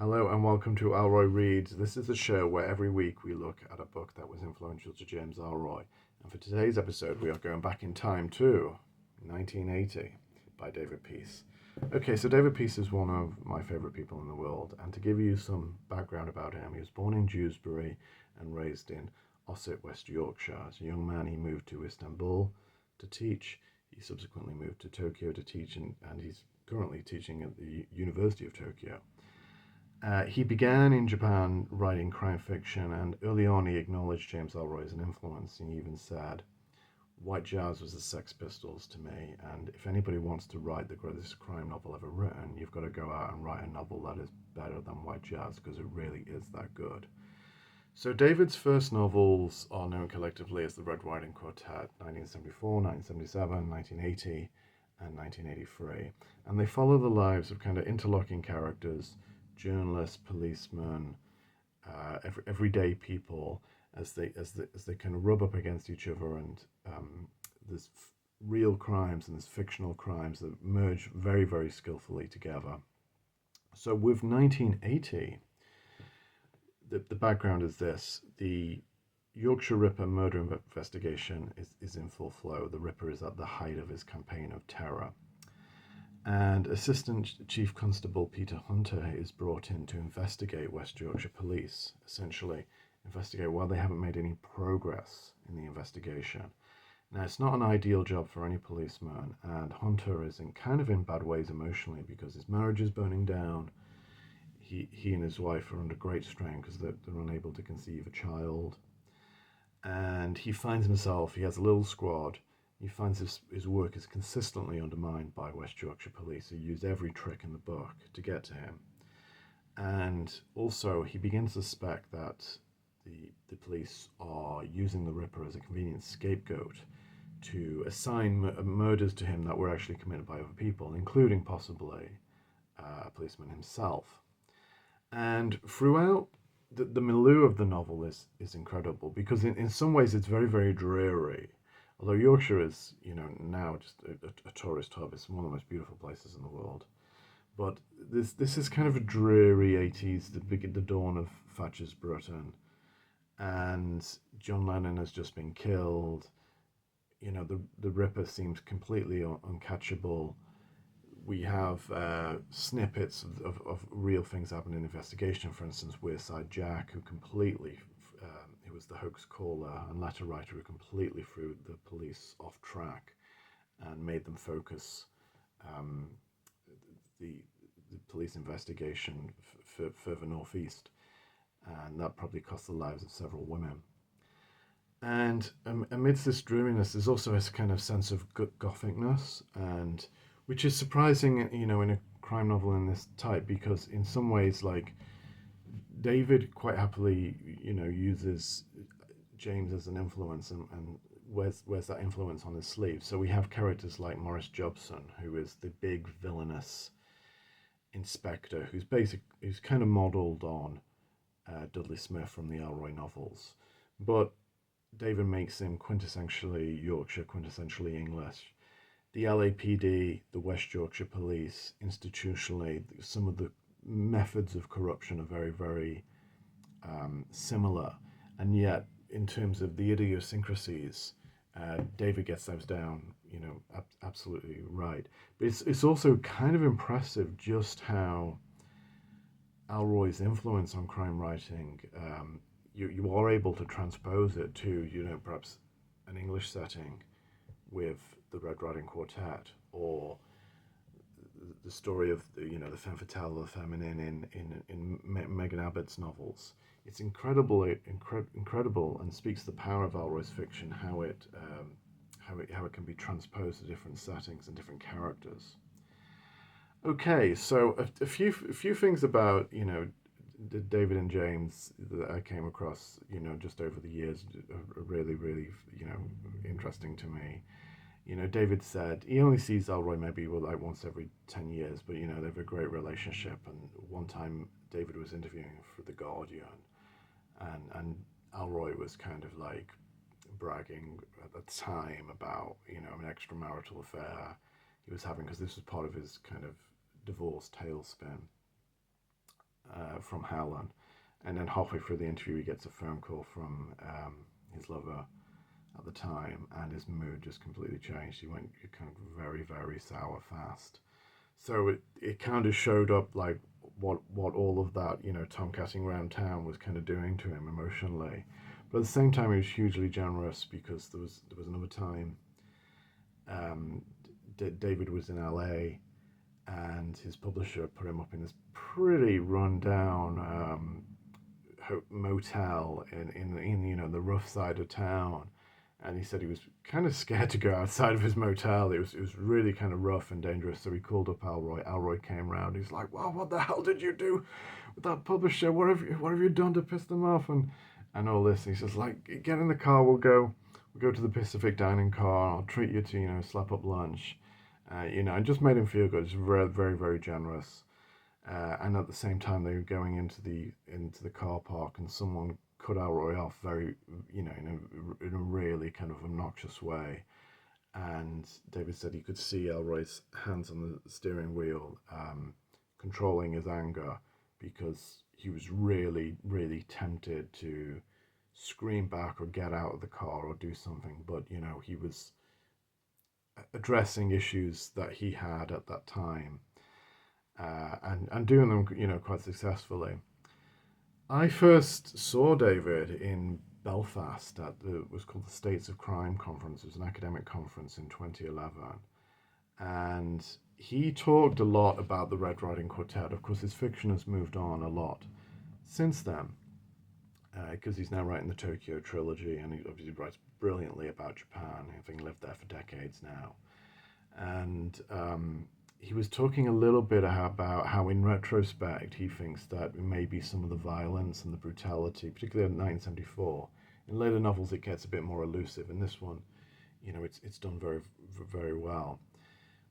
Hello and welcome to Ellroy Reads. This is a show where every week we look at a book that was influential to James Ellroy. And for today's episode, we are going back in time to 1980 by David Peace. Okay, so David Peace is one of my favourite people in the world. And to give you some background about him, he was born in Dewsbury and raised in Ossett, West Yorkshire. As a young man, he moved to Istanbul to teach. He subsequently moved to Tokyo to teach, and he's currently teaching at the University of Tokyo. He began in Japan writing crime fiction, and early on he acknowledged James Ellroy as an influence. He even said, White Jazz was the Sex Pistols to me, and if anybody wants to write the greatest crime novel ever written, you've got to go out and write a novel that is better than White Jazz, because it really is that good. So David's first novels are known collectively as the Red Riding Quartet, 1974, 1977, 1980, and 1983. And they follow the lives of kind of interlocking characters, journalists, policemen, everyday people, as they kind of rub up against each other, and there's real crimes and there's fictional crimes that merge very, very skillfully together. So with 1980, the background is this: the Yorkshire Ripper murder investigation is in full flow. The Ripper is at the height of his campaign of terror. And Assistant Chief Constable Peter Hunter is brought in to investigate West Yorkshire Police, essentially investigate why they haven't made any progress in the investigation. Now, it's not an ideal job for any policeman, and Hunter is in bad ways emotionally because his marriage is burning down. He and his wife are under great strain because they're unable to conceive a child. And he finds himself, he has a little squad. He finds his work is consistently undermined by West Yorkshire Police, who use every trick in the book to get to him. And also, he begins to suspect that the police are using the Ripper as a convenient scapegoat to assign murders to him that were actually committed by other people, including possibly a policeman himself. And throughout, the milieu of the novel is incredible, because in some ways it's very, very dreary. Although Yorkshire is, now just a tourist hub, it's one of the most beautiful places in the world. But this is kind of a dreary 80s, the dawn of Thatcher's Britain. And John Lennon has just been killed. The Ripper seems completely uncatchable. We have snippets of real things happening in investigation. For instance, Wearside Jack, who was the hoax caller and letter writer who completely threw the police off track and made them focus the police investigation further northeast, and that probably cost the lives of several women. And amidst this dreariness, there's also a kind of sense of gothicness, and which is surprising, in a crime novel in this type, because in some ways, like, David quite happily, uses James as an influence and wears that influence on his sleeve. So we have characters like Maurice Jobson, who is the big villainous inspector, who's kind of modelled on Dudley Smith from the Ellroy novels, but David makes him quintessentially Yorkshire, quintessentially English. The LAPD, the West Yorkshire Police, institutionally, some of the methods of corruption are very, very similar, and yet in terms of the idiosyncrasies, David gets those down, absolutely right. But it's also kind of impressive just how Ellroy's influence on crime writing, you are able to transpose it to, perhaps an English setting with the Red Riding Quartet, or the story of the femme fatale, the feminine in Megan Abbott's novels. It's incredible, and speaks to the power of Ellroy's fiction, how it can be transposed to different settings and different characters. Okay, so a few things about David and James that I came across just over the years are really, really interesting to me. David said he only sees Ellroy maybe like once every 10 years, but they have a great relationship. And one time David was interviewing for The Guardian, and Ellroy was kind of like bragging at the time about an extramarital affair he was having, because this was part of his kind of divorce tailspin. from Helen. And then halfway through the interview, he gets a phone call from his lover at the time, and his mood just completely changed. He went kind of very, very sour fast. So it kind of showed up like what all of that, tomcatting around town was kind of doing to him emotionally. But at the same time, he was hugely generous because there was another time David was in LA, and his publisher put him up in this pretty run-down motel in the rough side of town, and he said he was kind of scared to go outside of his motel. It was really kind of rough and dangerous. So he called up Ellroy. Ellroy came round. He's like, "Well, what the hell did you do with that publisher? What have you done to piss them off?" And all this. And he says, like, "Get in the car. We'll go to the Pacific dining car. I'll treat you to slap up lunch." And just made him feel good. It's very, very, very generous. And at the same time, they were going into the car park, and someone cut Ellroy off very, in a really kind of obnoxious way. And David said he could see Ellroy's hands on the steering wheel, controlling his anger, because he was really, really tempted to scream back or get out of the car or do something. But, he was addressing issues that he had at that time, and doing them, quite successfully. I first saw David in Belfast at it was called the States of Crime Conference. It was an academic conference in 2011, and he talked a lot about the Red Riding Quartet. Of course, his fiction has moved on a lot since then, because he's now writing the Tokyo trilogy, and he obviously writes brilliantly about Japan, having lived there for decades now. And he was talking a little bit about how, in retrospect, he thinks that maybe some of the violence and the brutality, particularly in 1974, in later novels it gets a bit more elusive. In this one, it's done very, very well,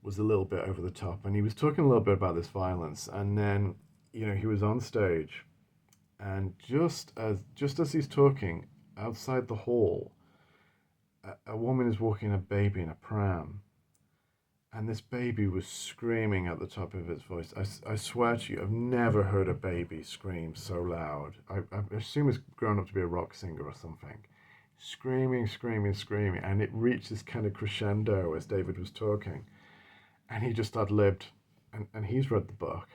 was a little bit over the top. And he was talking a little bit about this violence, and then he was on stage, and just as he's talking, outside the hall, a woman is walking a baby in a pram, and this baby was screaming at the top of its voice. I swear to you, I've never heard a baby scream so loud. I assume it's grown up to be a rock singer or something. Screaming, screaming, screaming. And it reached this kind of crescendo as David was talking. And he just ad-libbed. And he's read the book.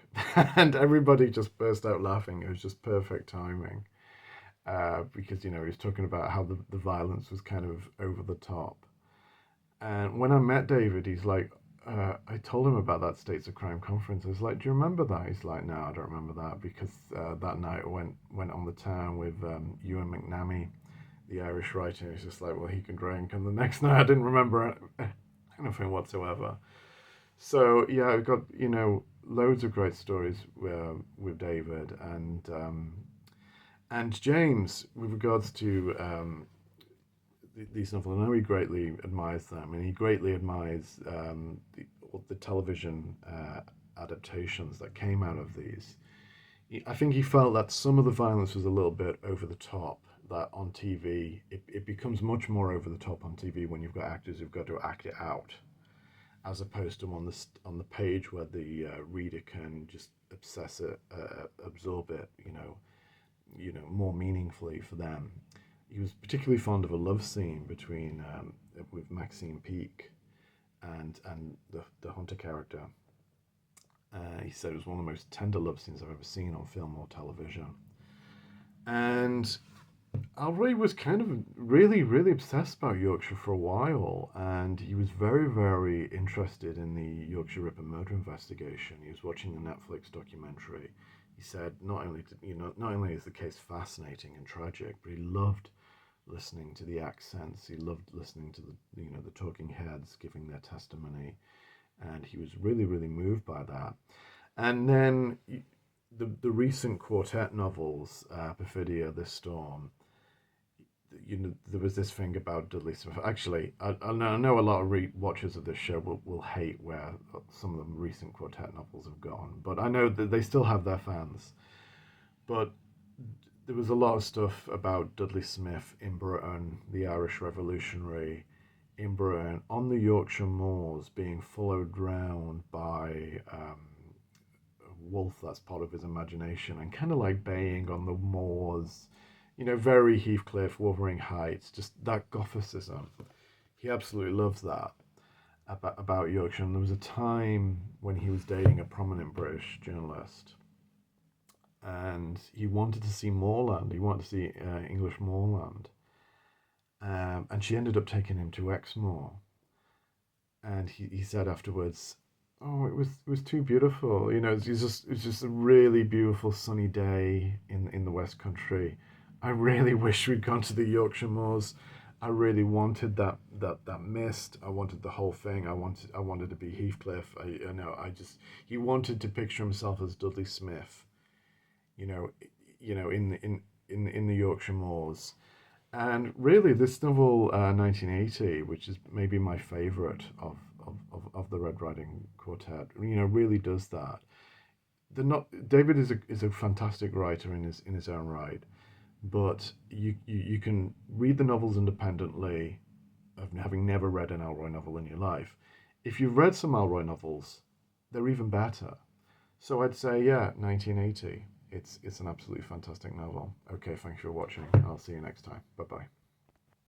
And everybody just burst out laughing. It was just perfect timing. Because, he was talking about how the violence was kind of over the top. And when I met David, he's like, I told him about that States of Crime conference. I was like, "Do you remember that?" He's like, "No, I don't remember that," because that night I went on the town with Ewan McNamee, the Irish writer. He's just like, "Well, he can drink." And the next night I didn't remember anything whatsoever. So yeah, I've got loads of great stories with David and James with regards to these novels. I know he greatly admires them, and he greatly admires the television adaptations that came out of these. I think he felt that some of the violence was a little bit over the top, that on TV, it becomes much more over the top on TV when you've got actors who've got to act it out, as opposed to on the page where the reader can just absorb it, more meaningfully for them. He was particularly fond of a love scene with Maxine Peake and the Hunter character. He said it was one of the most tender love scenes I've ever seen on film or television. And Ellroy was kind of really, really obsessed about Yorkshire for a while, and he was very, very interested in the Yorkshire Ripper murder investigation. He was watching the Netflix documentary. He said not only is the case fascinating and tragic, but he loved listening to the accents. He loved listening to the talking heads giving their testimony, and he was really, really moved by that. And then the recent quartet novels, Perfidia, This Storm. There was this thing about Dudley Smith. Actually, I know a lot of watchers of this show will hate where some of the recent quartet novels have gone, but I know that they still have their fans. But there was a lot of stuff about Dudley Smith in Britain, the Irish Revolutionary, in Britain, on the Yorkshire moors, being followed round by wolf that's part of his imagination, and kind of like baying on the moors, very Heathcliff, Wuthering Heights, just that Gothicism. He absolutely loves that about Yorkshire. And there was a time when he was dating a prominent British journalist, and he wanted to see moorland. He wanted to see English moorland, and she ended up taking him to Exmoor. And he said afterwards, "Oh, it was too beautiful. It was just a really beautiful sunny day in the West Country. I really wish we'd gone to the Yorkshire moors. I really wanted that mist. I wanted the whole thing. I wanted to be Heathcliff. He wanted to picture himself as Dudley Smith, you know, in the Yorkshire moors." And really, this novel, 1980, which is maybe my favourite of the Red Riding Quartet, really does that. David is a fantastic writer in his own right, but you can read the novels independently of having never read an Ellroy novel in your life. If you've read some Ellroy novels, they're even better. So I'd say, yeah, 1980. It's an absolutely fantastic novel. Okay, thanks for watching. I'll see you next time. Bye-bye.